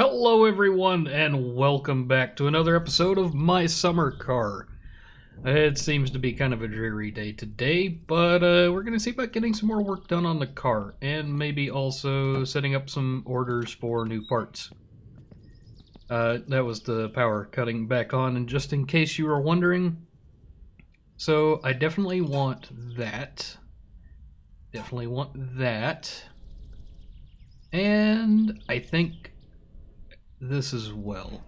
Hello everyone and welcome back to another episode of My Summer Car. It seems to be kind of a dreary day today, but we're going to see about getting some more work done on the car and maybe also setting up some orders for new parts. That was the power cutting back on, and just in case you were wondering, so I definitely want that. Definitely want that. And I think this as well.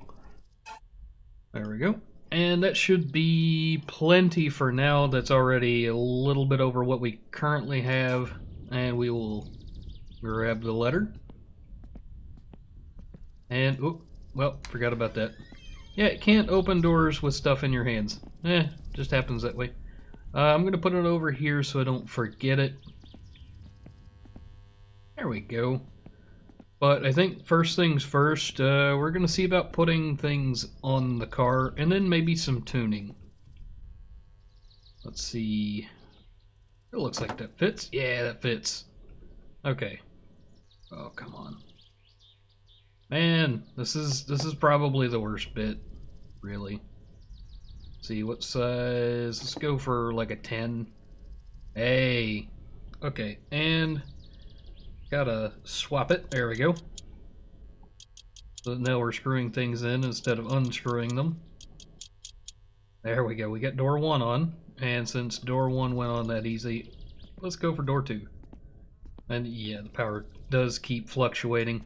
There we go. And that should be plenty for now. That's already a little bit over what we currently have. And we will grab the letter. And, oh, well, forgot about that. Yeah, it can't open doors with stuff in your hands. Just happens that way. I'm going to put it over here so I don't forget it. There we go. But I think first things first, we're going to see about putting things on the car and then maybe some tuning. Let's see. It looks like that fits. Yeah, that fits. Okay. Oh, come on. Man, this is probably the worst bit, really. Let's see, what size? Let's go for like a 10. Hey. Okay, and gotta swap it. There we go. So now we're screwing things in instead of unscrewing them. There we go. We got door 1 on. And since door 1 went on that easy, let's go for door 2. And yeah, the power does keep fluctuating.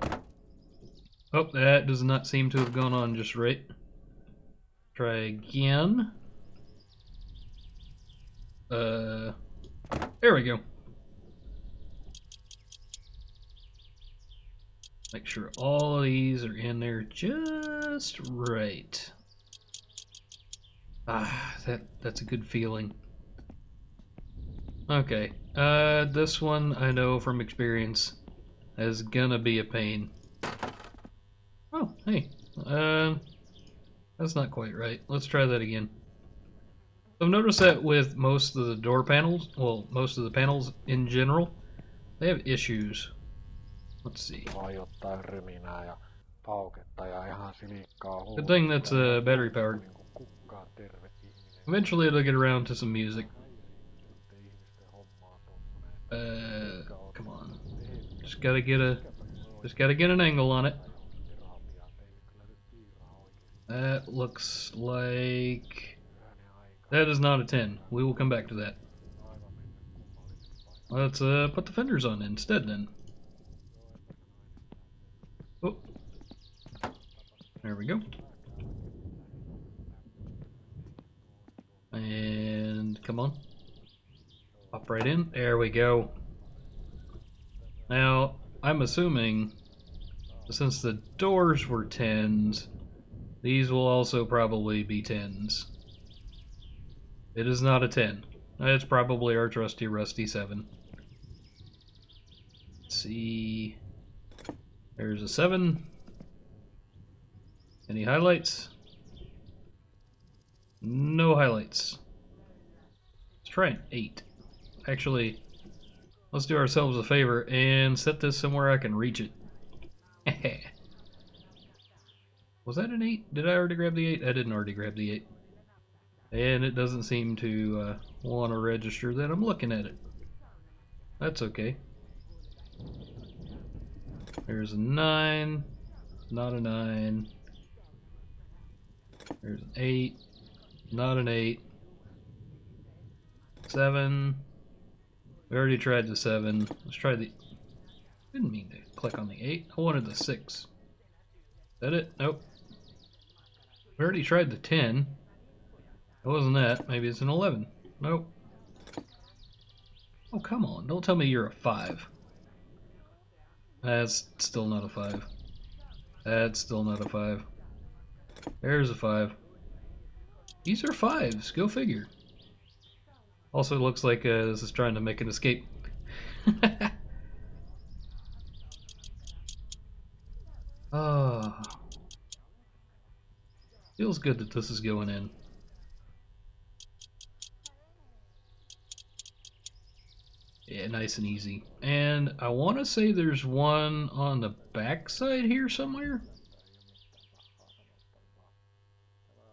Oh, that does not seem to have gone on just right. Try again. There we go. Make sure all of these are in there just right. Ah, that's a good feeling. Okay, this one I know from experience is gonna be a pain. Oh, hey, that's not quite right. Let's try that again. I've noticed that with most of the door panels, well, most of the panels in general, they have issues. Let's see. Good thing that's battery powered. Eventually it'll get around to some music. Come on. Just gotta get an angle on it. That looks like... that is not a 10. We will come back to that. Let's put the fenders on instead then. Oh. There we go. And come on. Pop right in. There we go. Now, I'm assuming since the doors were 10s, these will also probably be 10s. It is not a 10. It's probably our trusty rusty 7. Let's see. There's a 7. Any highlights? No highlights. Let's try an 8. Actually, let's do ourselves a favor and set this somewhere I can reach it. Was that an 8? Did I already grab the 8? I didn't already grab the 8. And it doesn't seem to want to register that I'm looking at it. That's okay. There's a 9. Not a 9. There's an 8. Not an 8. 7. We already tried the 7. Let's try the... didn't mean to click on the 8. I wanted the 6. Is that it? Nope. We already tried the 10. It wasn't that. Maybe it's an 11. Nope. Oh, come on. Don't tell me you're a 5. That's still not a 5. That's still not a 5. There's a 5. These are 5s. Go figure. Also, it looks like this is trying to make an escape. Ah. Feels good that this is going in. Yeah, nice and easy. And I want to say there's one on the back side here somewhere.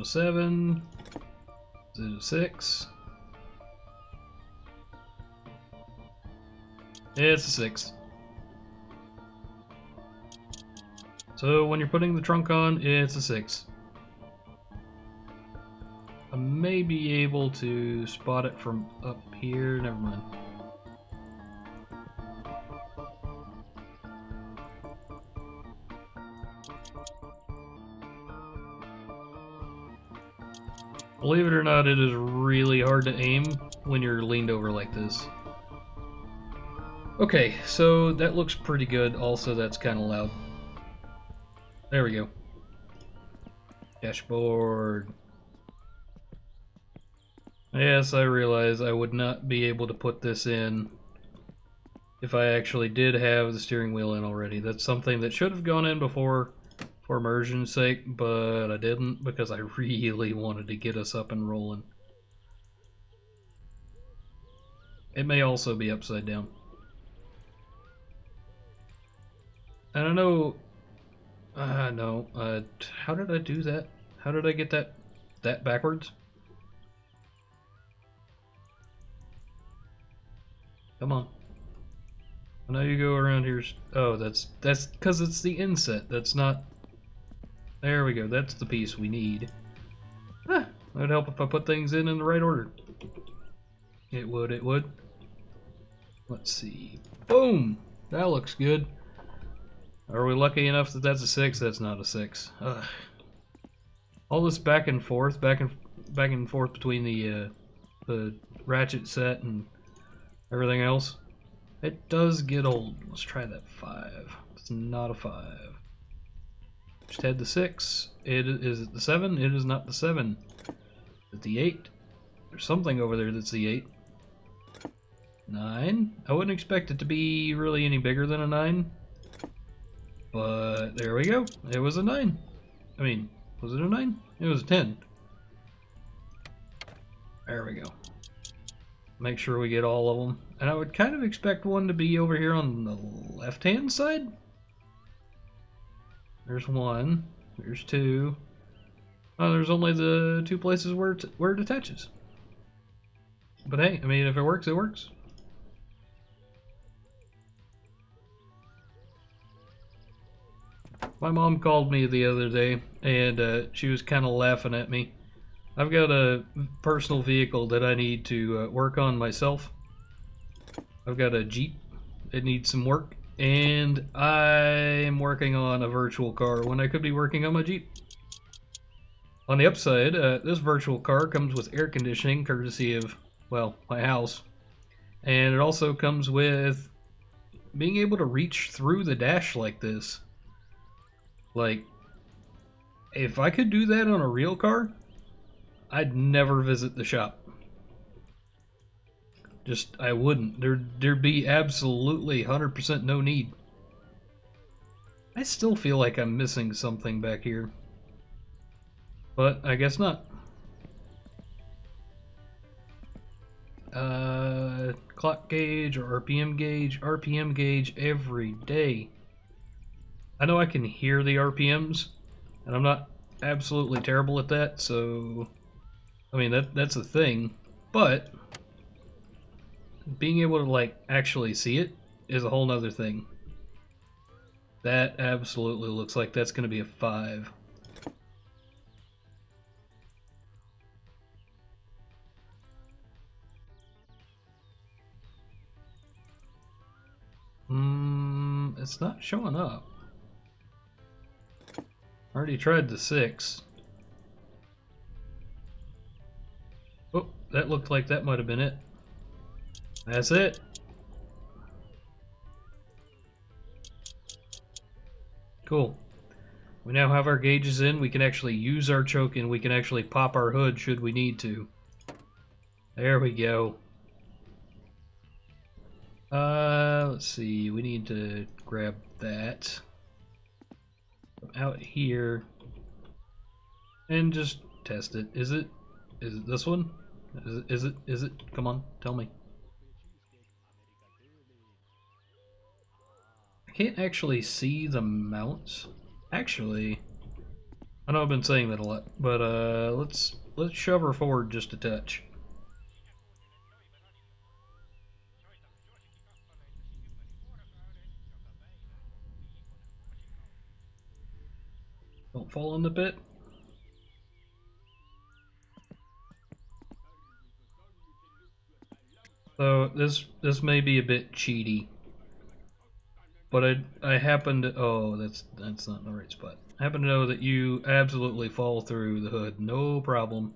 not a 7. Is it a 6? It's a 6. So when you're putting the trunk on, it's a 6. I may be able to spot it from up here. Never mind. Believe it or not, it is really hard to aim when you're leaned over like this. Okay, so that looks pretty good. Also, that's kind of loud. There we go. Dashboard. Yes, I realize I would not be able to put this in if I actually did have the steering wheel in already. That's something that should have gone in before for immersion's sake, but I didn't because I really wanted to get us up and rolling. It may also be upside down. And I know... no. How did I do that? How did I get that backwards? Come on. I know you go around here... Oh, that's because it's the inset. That's not... There we go. That's the piece we need. That would help if I put things in the right order. It would, it would. Let's see. Boom! That looks good. Are we lucky enough that that's a 6? That's not a 6. Ugh. All this back and forth between the ratchet set and everything else. It does get old. Let's try that 5. It's not a 5. Just had the 6. Is it the 7? It is not the 7. Is it the 8? There's something over there that's the 8. 9. I wouldn't expect it to be really any bigger than a 9. But there we go. It was a 9. I mean, was it a 9? It was a 10. There we go. Make sure we get all of them. And I would kind of expect one to be over here on the left-hand side. There's 1. There's 2. Oh, there's only the 2 places where it attaches. But hey, I mean, if it works, it works. My mom called me the other day, and she was kind of laughing at me. I've got a personal vehicle that I need to work on myself. I've got a Jeep. It needs some work, and I'm working on a virtual car when I could be working on my Jeep. On the upside, this virtual car comes with air conditioning, courtesy of, well, my house. And it also comes with being able to reach through the dash like this. Like, if I could do that on a real car, I'd never visit the shop. Just, I wouldn't. There'd be absolutely 100% no need. I still feel like I'm missing something back here. But I guess not. Clock gauge or RPM gauge. RPM gauge every day. I know I can hear the RPMs, and I'm not absolutely terrible at that, so... I mean, that's a thing, but... being able to, like, actually see it is a whole nother thing. That absolutely looks like that's going to be a 5. It's not showing up. Already tried the 6. Oh, that looked like that might have been it. That's it. Cool. We now have our gauges in. We can actually use our choke and we can actually pop our hood should we need to. There we go. Let's see. We need to grab that out here and just test it. Is it this one? Is it? Come on, tell me. I can't actually see the mounts. Actually, I know I've been saying that a lot, but let's shove her forward just a touch. Don't fall in the pit. So this may be a bit cheaty, but I happen to that's not in the right spot. I happen to know that you absolutely fall through the hood, no problem.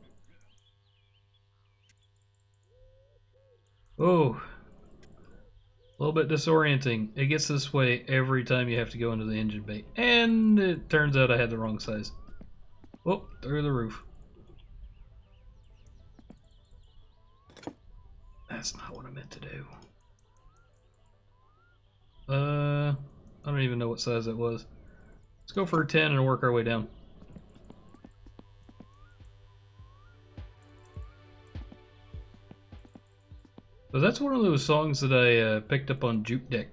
Oh, a little bit disorienting. It gets this way every time you have to go into the engine bay, and it turns out I had the wrong size. Oh, through the roof. That's not what I meant to do. I don't even know what size it was. Let's go for a 10 and work our way down. So that's one of those songs that I picked up on Juke Deck,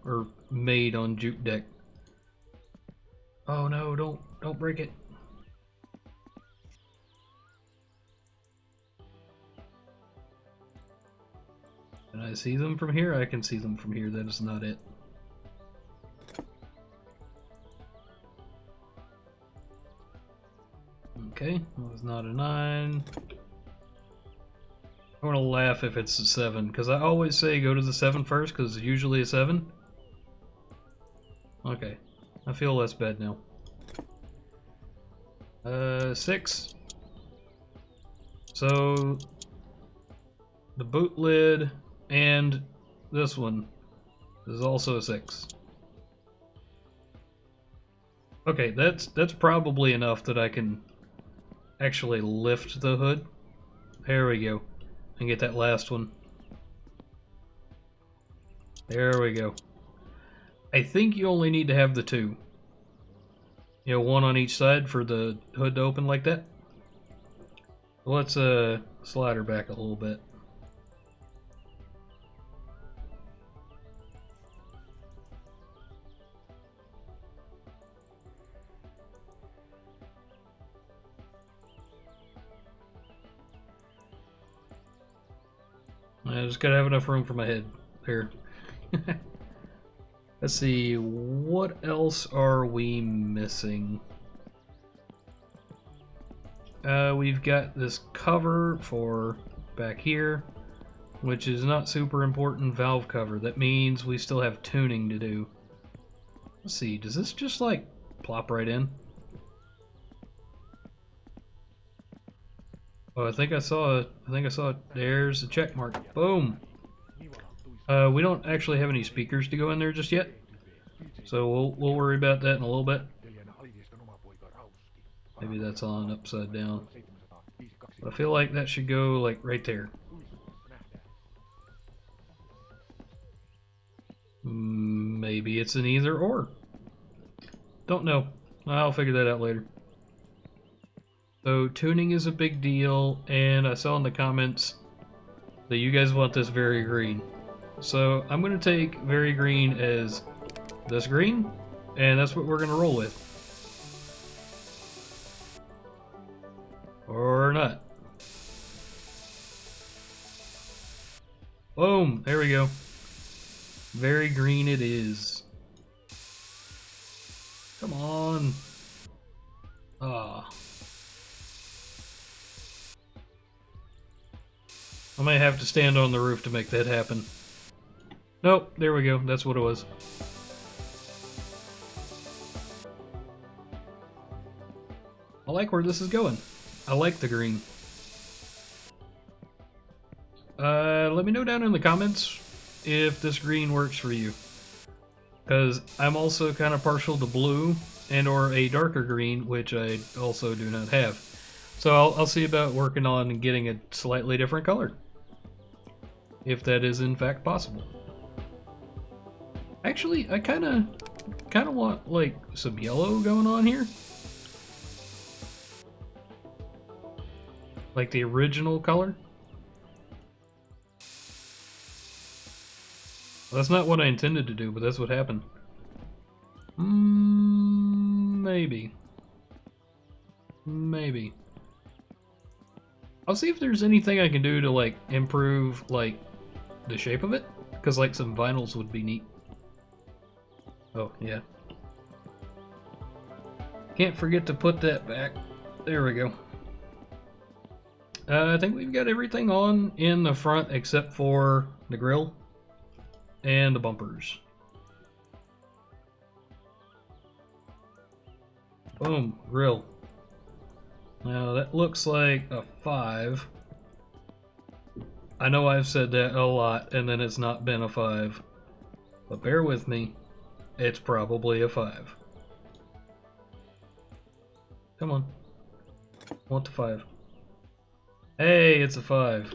or made on Juke Deck. Oh no! Don't break it. Can I see them from here? I can see them from here. That is not it. Okay, that was not a 9. I'm gonna laugh if it's a 7, because I always say go to the 7 first, because it's usually a 7. Okay, I feel less bad now. 6. So the boot lid and this one is also a 6. Okay, that's probably enough that I can actually lift the hood. There we go. And get that last one. There we go. I think you only need to have the 2. You know, one on each side for the hood to open like that. Let's slide her back a little bit. I just gotta have enough room for my head. There. Let's see, what else are we missing? We've got this cover for back here, which is not super important valve cover. That means we still have tuning to do. Let's see, does this just like plop right in? Oh, I think I saw it. There's a check mark. Boom. We don't actually have any speakers to go in there just yet, so we'll worry about that in a little bit. Maybe that's on upside down. But I feel like that should go like right there. Maybe it's an either or. Don't know. I'll figure that out later. So tuning is a big deal, and I saw in the comments that you guys want this very green. So I'm going to take very green as this green, and that's what we're going to roll with. Or not. Boom! There we go. Very green it is. Come on. Ah. I might have to stand on the roof to make that happen. Nope, there we go. That's what it was. I like where this is going. I like the green. Let me know down in the comments if this green works for you. Because I'm also kind of partial to blue and or a darker green, which I also do not have. So I'll see about working on getting a slightly different color. If that is in fact possible. Actually, I kind of want like some yellow going on here. Like the original color. Well, that's not what I intended to do, but that's what happened. Maybe. Maybe. I'll see if there's anything I can do to, like, improve, like, the shape of it. Because, like, some vinyls would be neat. Oh, yeah. Can't forget to put that back. There we go. I think we've got everything on in the front except for the grill and the bumpers. Boom, grill. Now that looks like a 5. I know I've said that a lot and then it's not been a 5. But bear with me, it's probably a 5. Come on. I want the 5. Hey, it's a 5.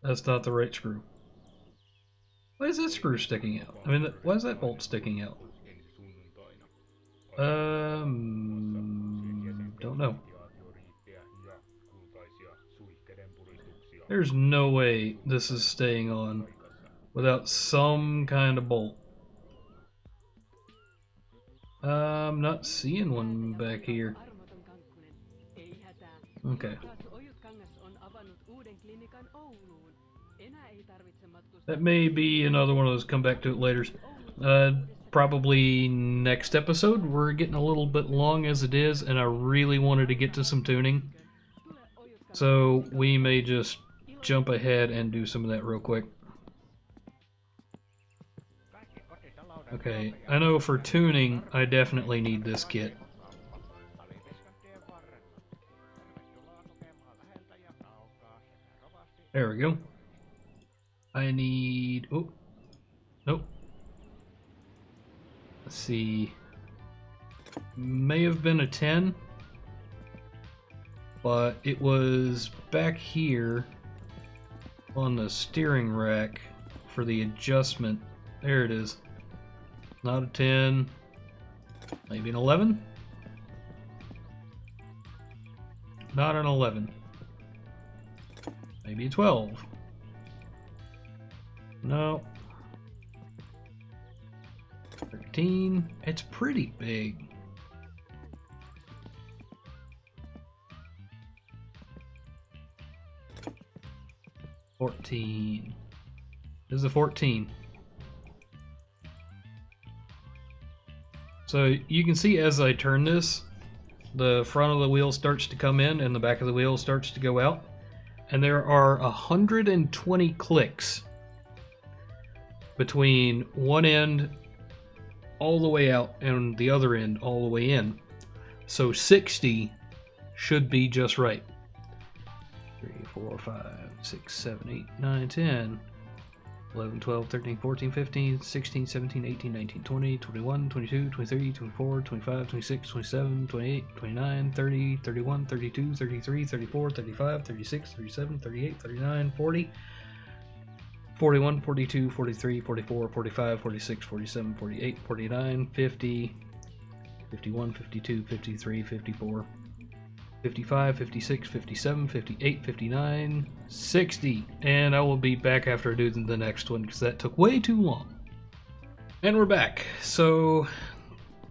That's not the right screw. Why is that screw sticking out? I mean, why is that bolt sticking out? Don't know. There's no way this is staying on without some kind of bolt. I'm not seeing one back here. Okay. That may be another one of those come back to it later. Probably next episode. We're getting a little bit long as it is, and I really wanted to get to some tuning. So we may just jump ahead and do some of that real quick. Okay, I know for tuning, I definitely need this kit. There we go. I need... oh, nope. Let's see. May have been a 10, but it was back here on the steering rack for the adjustment. There it is. Not a 10, maybe an 11? Not an 11. Maybe a 12. No. 13. It's pretty big. $14. This is a 14. So you can see as I turn this, the front of the wheel starts to come in and the back of the wheel starts to go out. And there are 120 clicks between one end all the way out and the other end all the way in. So 60 should be just right. 3, 4, 5, 6, 7, 8, 9, 10, 11, 12, 13, 14, 15, 16, 17, 18, 19, 20, 21, 22, 23, 24, 25, 26, 27, 28, 29, 30, 31, 32, 33, 34, 35, 36, 37, 38, 39, 40, 41, 42, 43, 44, 45, 46, 47, 48, 49, 50, 51, 52, 53, 54, 55, 56, 57, 58, 59, 60. And I will be back after I do the next one because that took way too long. And we're back. So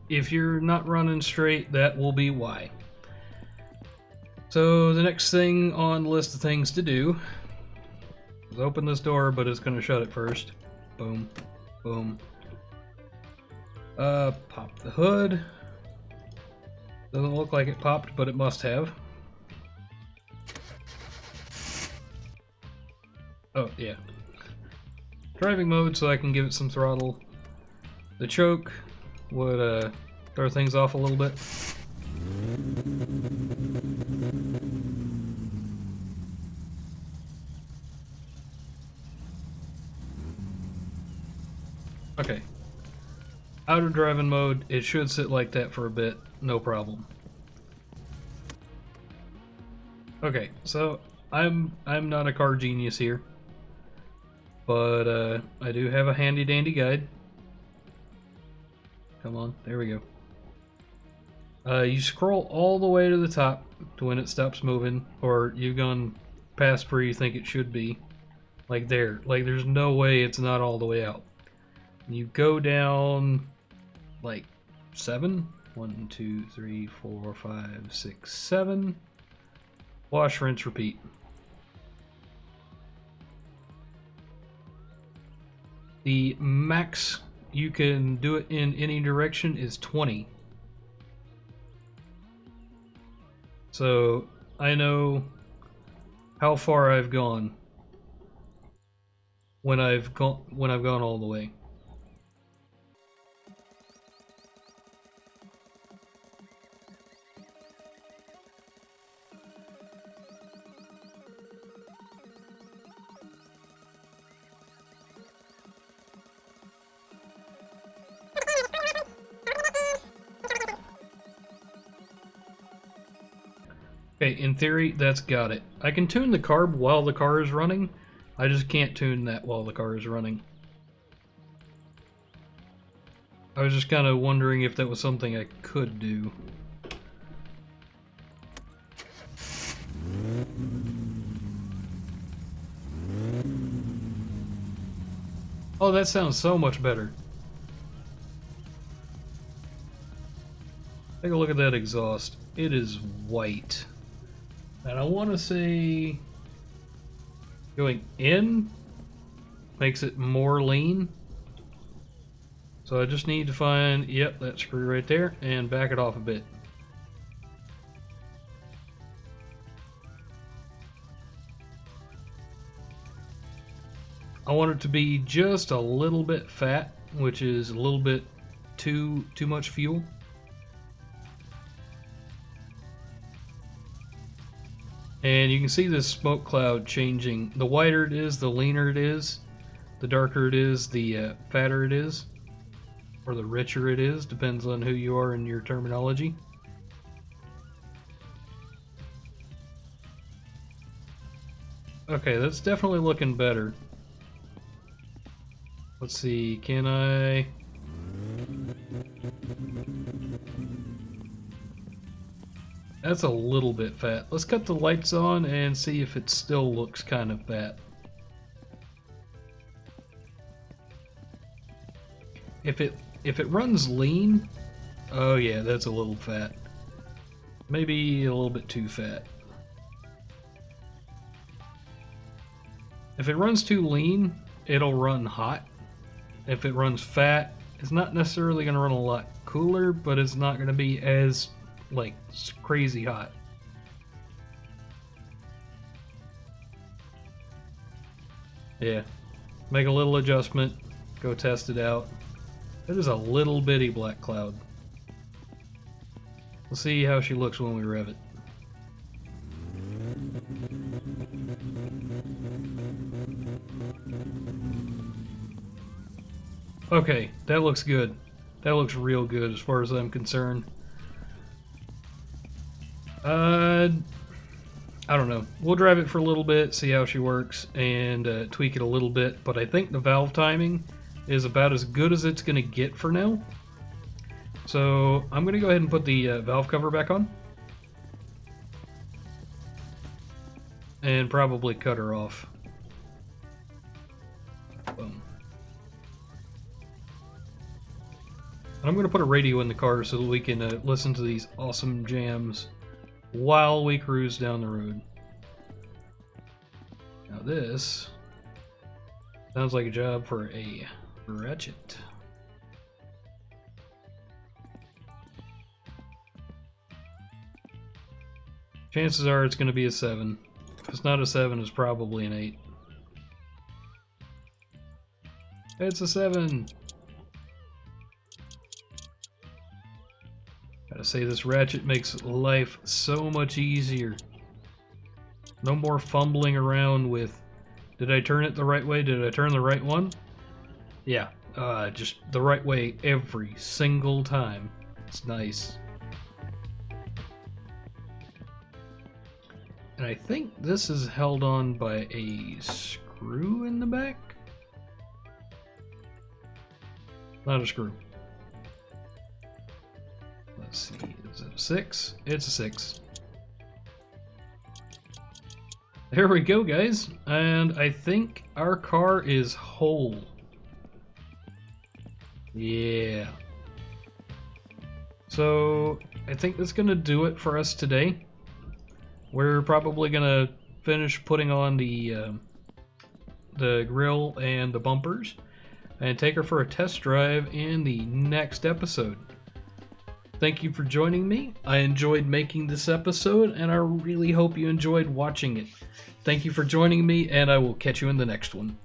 if you're not running straight, that will be why. So the next thing on the list of things to do is open this door, but it's going to shut it first. Boom. Boom. Pop the hood. Doesn't look like it popped, but it must have. Oh, yeah. Driving mode so I can give it some throttle. The choke would throw things off a little bit. Okay. Out of driving mode, it should sit like that for a bit, no problem. Okay, so I'm not a car genius here, but I do have a handy dandy guide. Come on, there we go. You scroll all the way to the top to when it stops moving, or you've gone past where you think it should be. Like there. Like there's no way it's not all the way out. You go down like 7 1, 2, 3, 4, 5, 6, 7. Wash, rinse, repeat. The max you can do it in any direction is 20. So I know how far I've gone when I've gone all the way. Okay, in theory, that's got it. I can tune the carb while the car is running. I just can't tune that while the car is running. I was just kind of wondering if that was something I could do. Oh, that sounds so much better. Take a look at that exhaust. It is white. And I want to say going in makes it more lean. So I just need to find, yep, that screw right there, and back it off a bit. I want it to be just a little bit fat, which is a little bit too much fuel. And you can see this smoke cloud changing. The whiter it is, the leaner it is. The darker it is, the fatter it is. Or the richer it is, depends on who you are in your terminology. Okay, that's definitely looking better. Let's see, can I... That's a little bit fat. Let's cut the lights on and see if it still looks kind of fat. If it runs lean, oh yeah, that's a little fat. Maybe a little bit too fat. If it runs too lean, it'll run hot. If it runs fat, it's not necessarily going to run a lot cooler, but it's not going to be as like crazy hot. Yeah, make a little adjustment, go test it out. It is a little bitty black cloud. We'll see how she looks when we rev it. Okay, that looks good. That looks real good as far as I'm concerned. I don't know. We'll drive it for a little bit, see how she works, and tweak it a little bit. But I think the valve timing is about as good as it's going to get for now. So I'm going to go ahead and put the valve cover back on. And probably cut her off. Boom. I'm going to put a radio in the car so that we can listen to these awesome jams while we cruise down the road. Now this sounds like a job for a ratchet. Chances are it's going to be a 7. If it's not a 7, it's probably an 8. It's a 7! Gotta say, this ratchet makes life so much easier. No more fumbling around with, did I turn it the right way? Did I turn the right one? Yeah, just the right way every single time. It's nice. And I think this is held on by a screw in the back? Not a screw. Let's see, is it a 6? It's a 6. There we go, guys. And I think our car is whole. Yeah. So I think that's gonna do it for us today. We're probably gonna finish putting on the grill and the bumpers and take her for a test drive in the next episode. Thank you for joining me. I enjoyed making this episode, and I really hope you enjoyed watching it. Thank you for joining me, and I will catch you in the next one.